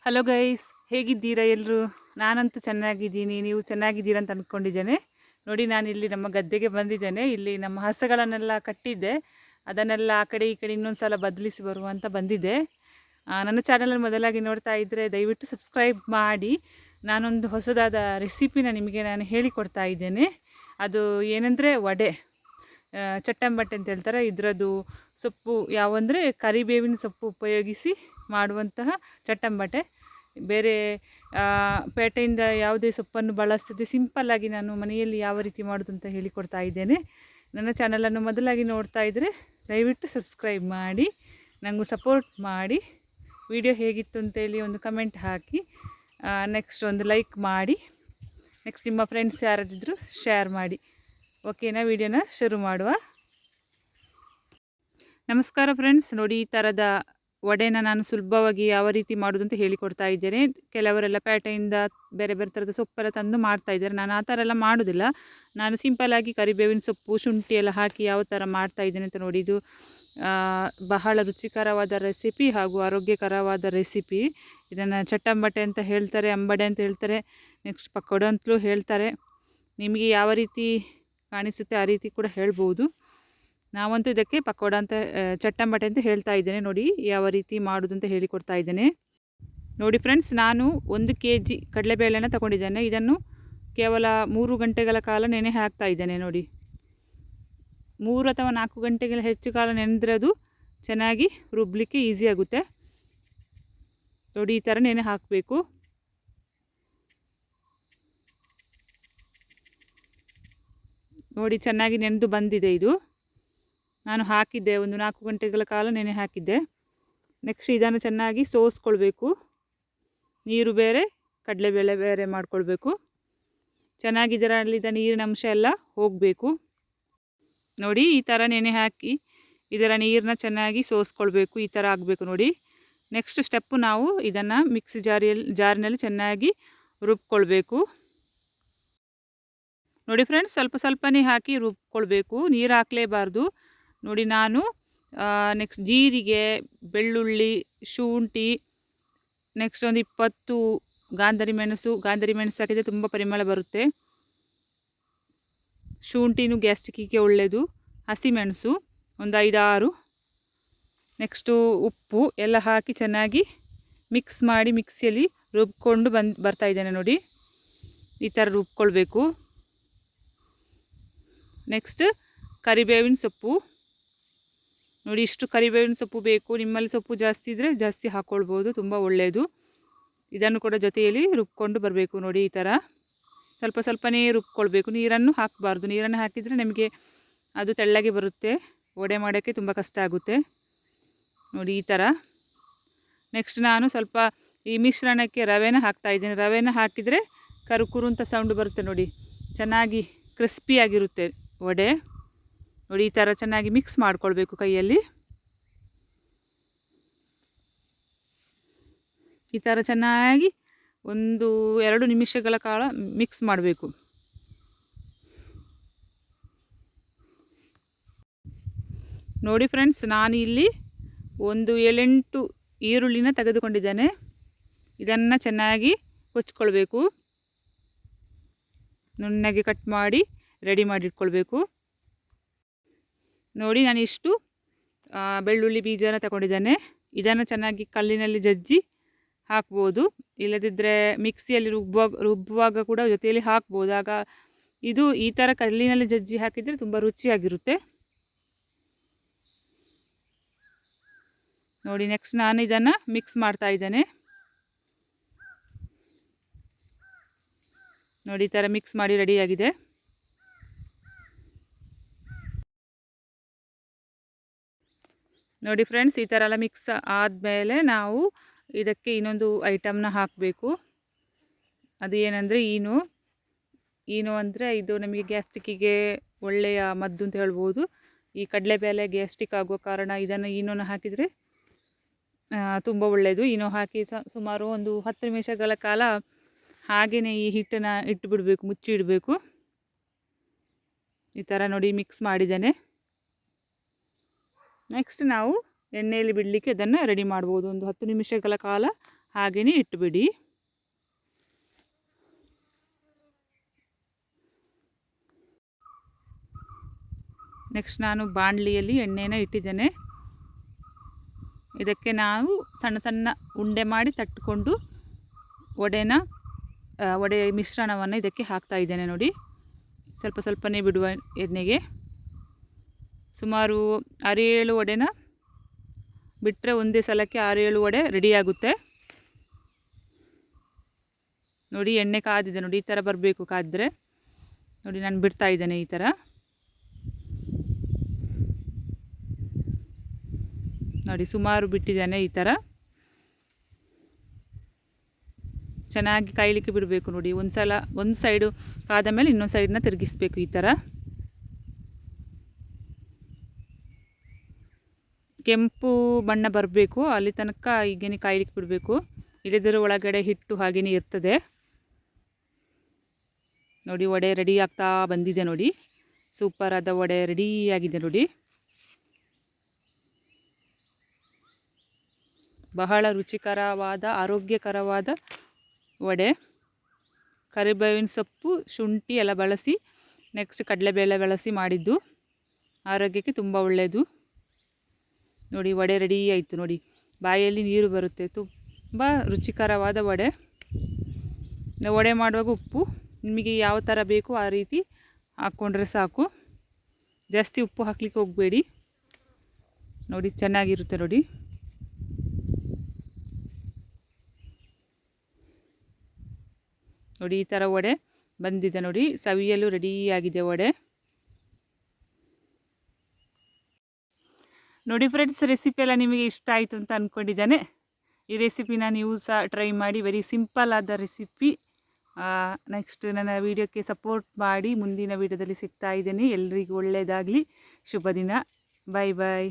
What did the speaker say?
Hello guys, ಹೇಗಿದ್ದೀರಾ ಎಲ್ಲರೂ? ನಾನಂತೂ ಚೆನ್ನಾಗಿದ್ದೀನಿ. ನೀವು ಚೆನ್ನಾಗಿದ್ದೀರಾ ಅಂತ ಅಂದ್ಕೊಂಡಿದ್ದೇನೆ. ನೋಡಿ, ನಾನಿಲ್ಲಿ ನಮ್ಮ ಗದ್ದೆಗೆ ಬಂದಿದ್ದೇನೆ. ಇಲ್ಲಿ ನಮ್ಮ ಹಸುಗಳನ್ನೆಲ್ಲ ಕಟ್ಟಿದ್ದೆ, ಅದನ್ನೆಲ್ಲ ಆ ಕಡೆ ಈ ಕಡೆ ಇನ್ನೊಂದು ಸಲ ಬದಲಿಸಿ ಬರುವಂತ ಬಂದಿದ್ದೆ. ನನ್ನ ಚಾನಲನ್ನು ಮೊದಲಾಗಿ ನೋಡ್ತಾ ಇದ್ದರೆ ದಯವಿಟ್ಟು ಸಬ್ಸ್ಕ್ರೈಬ್ ಮಾಡಿ. ನಾನೊಂದು ಹೊಸದಾದ ರೆಸಿಪಿನ ನಿಮಗೆ ನಾನು ಹೇಳಿಕೊಡ್ತಾ ಇದ್ದೇನೆ. ಅದು ಏನಂದರೆ ವಡೆ, ಚಟ್ಟಂಬಟ್ಟೆ ಅಂತ ಹೇಳ್ತಾರೆ. ಇದರದ್ದು ಸೊಪ್ಪು ಯಾವಂದರೆ ಕರಿಬೇವಿನ ಸೊಪ್ಪು ಉಪಯೋಗಿಸಿ ಮಾಡುವಂತಹ ಚಟ್ಟಂಬಟ್ಟೆ. ಬೇರೆ ಪೇಟೆಯಿಂದ ಯಾವುದೇ ಸೊಪ್ಪನ್ನು ಬಳಸದೆ ಸಿಂಪಲ್ಲಾಗಿ ನಾನು ಮನೆಯಲ್ಲಿ ಯಾವ ರೀತಿ ಮಾಡೋದು ಅಂತ ಹೇಳಿಕೊಡ್ತಾ ಇದ್ದೇನೆ. ನನ್ನ ಚಾನಲನ್ನು ಮೊದಲಾಗಿ ನೋಡ್ತಾ ಇದ್ದರೆ ದಯವಿಟ್ಟು ಸಬ್ಸ್ಕ್ರೈಬ್ ಮಾಡಿ, ನನಗೂ ಸಪೋರ್ಟ್ ಮಾಡಿ. ವಿಡಿಯೋ ಹೇಗಿತ್ತು ಅಂತೇಳಿ ಒಂದು ಕಮೆಂಟ್ ಹಾಕಿ, ನೆಕ್ಸ್ಟ್ ಒಂದು ಲೈಕ್ ಮಾಡಿ, ನೆಕ್ಸ್ಟ್ ನಿಮ್ಮ ಫ್ರೆಂಡ್ಸ್ ಯಾರಾದಿದ್ರು ಶೇರ್ ಮಾಡಿ. ಓಕೆನಾ? ವಿಡಿಯೋನ ಶುರು ಮಾಡುವ. ನಮಸ್ಕಾರ ಫ್ರೆಂಡ್ಸ್. ನೋಡಿ, ಈ ಥರದ ವಡೆನ ನಾನು ಸುಲಭವಾಗಿ ಯಾವ ರೀತಿ ಮಾಡೋದು ಅಂತ ಹೇಳಿಕೊಡ್ತಾ ಇದ್ದೇನೆ. ಕೆಲವರೆಲ್ಲ ಪೇಟೆಯಿಂದ ಬೇರೆ ಬೇರೆ ಥರದ ಸೊಪ್ಪೆಲ್ಲ ತಂದು ಮಾಡ್ತಾ ಇದ್ದಾರೆ. ನಾನು ಆ ಥರ ಎಲ್ಲ ಮಾಡೋದಿಲ್ಲ. ನಾನು ಸಿಂಪಲ್ಲಾಗಿ ಕರಿಬೇವಿನ ಸೊಪ್ಪು, ಶುಂಠಿ ಎಲ್ಲ ಹಾಕಿ ಯಾವ ಥರ ಮಾಡ್ತಾ ಇದ್ದೇನೆ ಅಂತ ನೋಡಿ. ಇದು ಬಹಳ ರುಚಿಕರವಾದ ರೆಸಿಪಿ ಹಾಗೂ ಆರೋಗ್ಯಕರವಾದ ರೆಸಿಪಿ. ಇದನ್ನು ಚಟ್ಟಂಬಟ್ಟೆ ಅಂತ ಹೇಳ್ತಾರೆ, ಅಂಬಡೆ ಅಂತ ಹೇಳ್ತಾರೆ, ನೆಕ್ಸ್ಟ್ ಪಕೋಡ ಅಂತಲೂ ಹೇಳ್ತಾರೆ. ನಿಮಗೆ ಯಾವ ರೀತಿ ಕಾಣಿಸುತ್ತೆ ಆ ರೀತಿ ಕೂಡ ಹೇಳ್ಬೋದು. ನಾವಂತೂ ಇದಕ್ಕೆ ಪಕೋಡ ಅಂತ, ಚಟ್ಟಂಬಟ್ಟೆ ಅಂತ ಹೇಳ್ತಾ ಇದ್ದೇನೆ. ನೋಡಿ ಯಾವ ರೀತಿ ಮಾಡೋದು ಅಂತ ಹೇಳಿಕೊಡ್ತಾ ಇದ್ದೇನೆ. ನೋಡಿ ಫ್ರೆಂಡ್ಸ್, ನಾನು 1 kg ಕಡಲೆಬೇಳೆನ ತಗೊಂಡಿದ್ದೇನೆ. ಇದನ್ನು ಕೇವಲ 3 ಗಂಟೆಗಳ ಕಾಲ ನೆನೆ ಹಾಕ್ತಾ ಇದ್ದೇನೆ. ನೋಡಿ, 3 ಅಥವಾ 4 ಗಂಟೆಗಳ ಹೆಚ್ಚು ಕಾಲ ನೆನೆದ್ರೆ ಅದು ಚೆನ್ನಾಗಿ ರುಬ್ಬಲಿಕ್ಕೆ ಈಸಿ ಆಗುತ್ತೆ. ನೋಡಿ, ಈ ಥರ ನೆನೆ ಹಾಕಬೇಕು. ನೋಡಿ, ಚೆನ್ನಾಗಿ ನೆನೆದು ಬಂದಿದೆ. ಇದು ನಾನು ಹಾಕಿದ್ದೆ, ಒಂದು 4 ಗಂಟೆಗಳ ಕಾಲ ನೆನೆ ಹಾಕಿದ್ದೆ. ನೆಕ್ಸ್ಟ್ ಇದನ್ನು ಚೆನ್ನಾಗಿ ಸೋಸ್ಕೊಳ್ಬೇಕು. ನೀರು ಬೇರೆ, ಕಡಲೆಬೇಳೆ ಬೇರೆ ಮಾಡ್ಕೊಳ್ಬೇಕು. ಚೆನ್ನಾಗಿ ಇದರಲ್ಲಿದ್ದ ನೀರಿನ ಅಂಶ ಎಲ್ಲ ಹೋಗಬೇಕು. ನೋಡಿ, ಈ ಥರ ನೆನೆ ಹಾಕಿ ಇದರ ನೀರನ್ನ ಚೆನ್ನಾಗಿ ಸೋಸ್ಕೊಳ್ಬೇಕು. ಈ ಥರ ಆಗಬೇಕು ನೋಡಿ. ನೆಕ್ಸ್ಟ್ ಸ್ಟೆಪ್ಪು, ನಾವು ಇದನ್ನು ಮಿಕ್ಸಿ ಜಾರಿನಲ್ಲಿ ಚೆನ್ನಾಗಿ ರುಬ್ಕೊಳ್ಬೇಕು. ನೋಡಿ ಫ್ರೆಂಡ್ಸ್, ಸ್ವಲ್ಪ ಸ್ವಲ್ಪನೇ ಹಾಕಿ ರುಬ್ಕೊಳ್ಬೇಕು, ನೀರು ಹಾಕಲೇಬಾರ್ದು. ನೋಡಿ, ನಾನು ನೆಕ್ಸ್ಟ್ ಜೀರಿಗೆ, ಬೆಳ್ಳುಳ್ಳಿ, ಶುಂಠಿ, ನೆಕ್ಸ್ಟ್ ಒಂದು 20 ಗಾಂಧಾರಿ ಮೆಣಸು ಹಾಕಿದರೆ ತುಂಬ ಪರಿಮಳ ಬರುತ್ತೆ. ಶುಂಠಿನೂ ಗ್ಯಾಸ್ಟ್ರಿಕ್ಕಿಗೆ ಒಳ್ಳೆಯದು. ಹಸಿಮೆಣಸು ಒಂದು 5-6, ನೆಕ್ಸ್ಟು ಉಪ್ಪು ಎಲ್ಲ ಹಾಕಿ ಚೆನ್ನಾಗಿ ಮಿಕ್ಸ್ ಮಾಡಿ ಮಿಕ್ಸಿಯಲ್ಲಿ ರುಬ್ಕೊಂಡು ಬರ್ತಾ ಇದ್ದೇನೆ. ನೋಡಿ, ಈ ಥರ ರುಬ್ಕೊಳ್ಬೇಕು. ನೆಕ್ಸ್ಟ್ ಕರಿಬೇವಿನ ಸೊಪ್ಪು. ನೋಡಿ, ಇಷ್ಟು ಕರಿಬೇವಿನ ಸೊಪ್ಪು ಬೇಕು. ನಿಮ್ಮಲ್ಲಿ ಸೊಪ್ಪು ಜಾಸ್ತಿ ಇದ್ದರೆ ಜಾಸ್ತಿ ಹಾಕ್ಕೊಳ್ಬೋದು, ತುಂಬ ಒಳ್ಳೆಯದು. ಇದನ್ನು ಕೂಡ ಜೊತೆಯಲ್ಲಿ ರುಬ್ಕೊಂಡು ಬರಬೇಕು. ನೋಡಿ, ಈ ಥರ ಸ್ವಲ್ಪ ಸ್ವಲ್ಪನೇ ರುಬ್ಕೊಳ್ಬೇಕು. ನೀರನ್ನು ಹಾಕಬಾರ್ದು. ನೀರನ್ನು ಹಾಕಿದರೆ ನಮಗೆ ಅದು ತೆಳ್ಳಗೆ ಬರುತ್ತೆ, ವಡೆ ಮಾಡೋಕ್ಕೆ ತುಂಬ ಕಷ್ಟ ಆಗುತ್ತೆ. ನೋಡಿ, ಈ ಥರ. ನೆಕ್ಸ್ಟ್ ನಾನು ಸ್ವಲ್ಪ ಈ ಮಿಶ್ರಣಕ್ಕೆ ರವೆನ ಹಾಕ್ತಾಯಿದ್ದೇನೆ. ರವೆನ ಹಾಕಿದರೆ ಕರುಕುರು ಅಂತ ಸೌಂಡ್ ಬರುತ್ತೆ. ನೋಡಿ, ಚೆನ್ನಾಗಿ ಕ್ರಿಸ್ಪಿಯಾಗಿರುತ್ತೆ ವಡೆ. ನೋಡಿ, ಈ ಥರ ಚೆನ್ನಾಗಿ ಮಿಕ್ಸ್ ಮಾಡ್ಕೊಳ್ಬೇಕು ಕೈಯಲ್ಲಿ. ಈ ಥರ ಚೆನ್ನಾಗಿ 1-2 ನಿಮಿಷಗಳ ಕಾಲ ಮಿಕ್ಸ್ ಮಾಡಬೇಕು. ನೋಡಿ ಫ್ರೆಂಡ್ಸ್, ನಾನು ಇಲ್ಲಿ ಒಂದು 7-8 ಈರುಳ್ಳಿನ ತೆಗೆದುಕೊಂಡಿದ್ದೇನೆ. ಇದನ್ನು ಚೆನ್ನಾಗಿ ಕೊಚ್ಕೊಳ್ಬೇಕು. ನುಣ್ಣಗೆ ಕಟ್ ಮಾಡಿ ರೆಡಿ ಮಾಡಿಟ್ಕೊಳ್ಬೇಕು. ನೋಡಿ, ನಾನು ಇಷ್ಟು ಬೆಳ್ಳುಳ್ಳಿ ಬೀಜನ ತಗೊಂಡಿದ್ದೇನೆ. ಇದನ್ನು ಚೆನ್ನಾಗಿ ಕಲ್ಲಿನಲ್ಲಿ ಜಜ್ಜಿ ಹಾಕ್ಬೋದು, ಇಲ್ಲದಿದ್ದರೆ ಮಿಕ್ಸಿಯಲ್ಲಿ ರುಬ್ಬುವಾಗ ಕೂಡ ಜೊತೆಯಲ್ಲಿ ಹಾಕ್ಬೋದು. ಆಗ ಇದು ಈ ಥರ ಕಲ್ಲಿನಲ್ಲಿ ಜಜ್ಜಿ ಹಾಕಿದರೆ ತುಂಬ ರುಚಿಯಾಗಿರುತ್ತೆ. ನೋಡಿ, ನೆಕ್ಸ್ಟ್ ನಾನು ಇದನ್ನು ಮಿಕ್ಸ್ ಮಾಡ್ತಾ ಇದ್ದೇನೆ. ನೋಡಿ, ಈ ಥರ ಮಿಕ್ಸ್ ಮಾಡಿ ರೆಡಿಯಾಗಿದೆ. ನೋಡಿ ಫ್ರೆಂಡ್ಸ್, ಈ ಥರ ಎಲ್ಲ ಮಿಕ್ಸ್ ಆದಮೇಲೆ ನಾವು ಇದಕ್ಕೆ ಇನ್ನೊಂದು ಐಟಮ್ನ ಹಾಕಬೇಕು. ಅದು ಏನಂದರೆ ಈನು ಅಂದರೆ ಇದು ನಮಗೆ ಗ್ಯಾಸ್ಟ್ರಿಕ್ಕಿಗೆ ಒಳ್ಳೆಯ ಮದ್ದು ಅಂತ ಹೇಳ್ಬೋದು. ಈ ಕಡಲೆಬೇಳೆ ಗ್ಯಾಸ್ಟ್ರಿಕ್ ಆಗುವ ಕಾರಣ ಇದನ್ನು ಈನೋನ ಹಾಕಿದರೆ ತುಂಬ ಒಳ್ಳೆಯದು. ಈನೋ ಹಾಕಿ ಸುಮಾರು ಒಂದು 10 ನಿಮಿಷಗಳ ಕಾಲ ಹಾಗೆಯೇ ಈ ಹಿಟ್ಟನ್ನು ಇಟ್ಟುಬಿಡಬೇಕು, ಮುಚ್ಚಿ ಇಡಬೇಕು. ಈ ಥರ ನೋಡಿ ಮಿಕ್ಸ್ ಮಾಡಿದ್ದೇನೆ. ನೆಕ್ಸ್ಟ್ ನಾವು ಎಣ್ಣೆಯಲ್ಲಿ ಬಿಡಲಿಕ್ಕೆ ಅದನ್ನು ರೆಡಿ ಮಾಡ್ಬೋದು. ಒಂದು 10 ನಿಮಿಷಗಳ ಕಾಲ ಹಾಗೆಯೇ ಇಟ್ಟುಬಿಡಿ. ನೆಕ್ಸ್ಟ್ ನಾನು ಬಾಣಲಿಯಲ್ಲಿ ಎಣ್ಣೆನ ಇಟ್ಟಿದ್ದೇನೆ. ಇದಕ್ಕೆ ನಾವು ಸಣ್ಣ ಸಣ್ಣ ಉಂಡೆ ಮಾಡಿ ತಟ್ಟಿಕೊಂಡು ವಡೆ ಮಿಶ್ರಣವನ್ನು ಇದಕ್ಕೆ ಹಾಕ್ತಾ ಇದ್ದೇನೆ ನೋಡಿ. ಸ್ವಲ್ಪ ಸ್ವಲ್ಪನೇ ಬಿಡುವ ಎಣ್ಣೆಗೆ. ಸುಮಾರು 6-7 ವಡೆನ ಬಿಟ್ಟರೆ ಒಂದೇ ಸಲಕ್ಕೆ 6-7 ವಡೆ ರೆಡಿಯಾಗುತ್ತೆ ನೋಡಿ. ಎಣ್ಣೆ ಕಾದಿದೆ ನೋಡಿ, ಈ ಥರ ಬರಬೇಕು. ಕಾದಿದ್ರೆ ನೋಡಿ ನಾನು ಬಿಡ್ತಾ ಇದ್ದೇನೆ ಈ ಥರ ನೋಡಿ. ಸುಮಾರು ಬಿಟ್ಟಿದ್ದೇನೆ ಈ ಥರ. ಚೆನ್ನಾಗಿ ಕಾಯಲಿಕ್ಕೆ ಬಿಡಬೇಕು ನೋಡಿ. ಒಂದು ಸೈಡು ಕಾದ ಮೇಲೆ ಇನ್ನೊಂದು ಸೈಡನ್ನ ತಿರುಗಿಸ್ಬೇಕು ಈ ಥರ. ಕೆಂಪು ಬಣ್ಣ ಬರಬೇಕು, ಅಲ್ಲಿ ತನಕ ಹೀಗೇನೆ ಕಾಯಲಿಕ್ಕೆ ಬಿಡಬೇಕು. ಇಳಿದರ ಒಳಗಡೆ ಹಿಟ್ಟು ಹಾಗೆಯೇ ಇರ್ತದೆ ನೋಡಿ. ವಡೆ ರೆಡಿ ಆಗ್ತಾ ಬಂದಿದೆ ನೋಡಿ. ಸೂಪರ್ ಆದ ವಡೆ ರೆಡಿಯಾಗಿದೆ ನೋಡಿ. ಬಹಳ ರುಚಿಕರವಾದ ಆರೋಗ್ಯಕರವಾದ ವಡೆ. ಕರಿಬೇವಿನ ಸೊಪ್ಪು, ಶುಂಠಿ ಎಲ್ಲ ಬಳಸಿ, ನೆಕ್ಸ್ಟ್ ಕಡಲೆಬೇಳೆ ಬಳಸಿ ಮಾಡಿದ್ದು. ಆರೋಗ್ಯಕ್ಕೆ ತುಂಬ ಒಳ್ಳೆಯದು ನೋಡಿ. ವಡೆ ರೆಡಿ ಆಯಿತು ನೋಡಿ. ಬಾಯಲ್ಲಿ ನೀರು ಬರುತ್ತೆ. ತುಂಬ ರುಚಿಕರವಾದ ವಡೆ. ವಡೆ ಮಾಡುವಾಗ ಉಪ್ಪು ನಿಮಗೆ ಯಾವ ಥರ ಬೇಕು ಆ ರೀತಿ ಹಾಕ್ಕೊಂಡ್ರೆ ಸಾಕು. ಜಾಸ್ತಿ ಉಪ್ಪು ಹಾಕಲಿಕ್ಕೆ ಹೋಗಬೇಡಿ ನೋಡಿ. ಚೆನ್ನಾಗಿರುತ್ತೆ ನೋಡಿ. ನೋಡಿ ಈ ಥರ ವಡೆ ಬಂದಿದೆ ನೋಡಿ. ಸವಿಯಲು ರೆಡಿಯಾಗಿದೆ ವಡೆ ನೋಡಿ. ಫ್ರೆಂಡ್ಸ್, ರೆಸಿಪಿ ಎಲ್ಲ ನಿಮಗೆ ಇಷ್ಟ ಆಯಿತು ಅಂತ ಅಂದ್ಕೊಂಡಿದ್ದೇನೆ. ಈ ರೆಸಿಪಿನ ನೀವು ಸಹ ಟ್ರೈ ಮಾಡಿ. ವೆರಿ ಸಿಂಪಲ್ ಆದ ರೆಸಿಪಿ. ನೆಕ್ಸ್ಟ್ ನನ್ನ ವೀಡಿಯೋಕ್ಕೆ ಸಪೋರ್ಟ್ ಮಾಡಿ. ಮುಂದಿನ ವೀಡಿಯೋದಲ್ಲಿ ಸಿಗ್ತಾ ಇದ್ದೇನೆ. ಎಲ್ರಿಗೂ ಒಳ್ಳೆಯದಾಗಲಿ. ಶುಭ ದಿನ. ಬಾಯ್ ಬಾಯ್.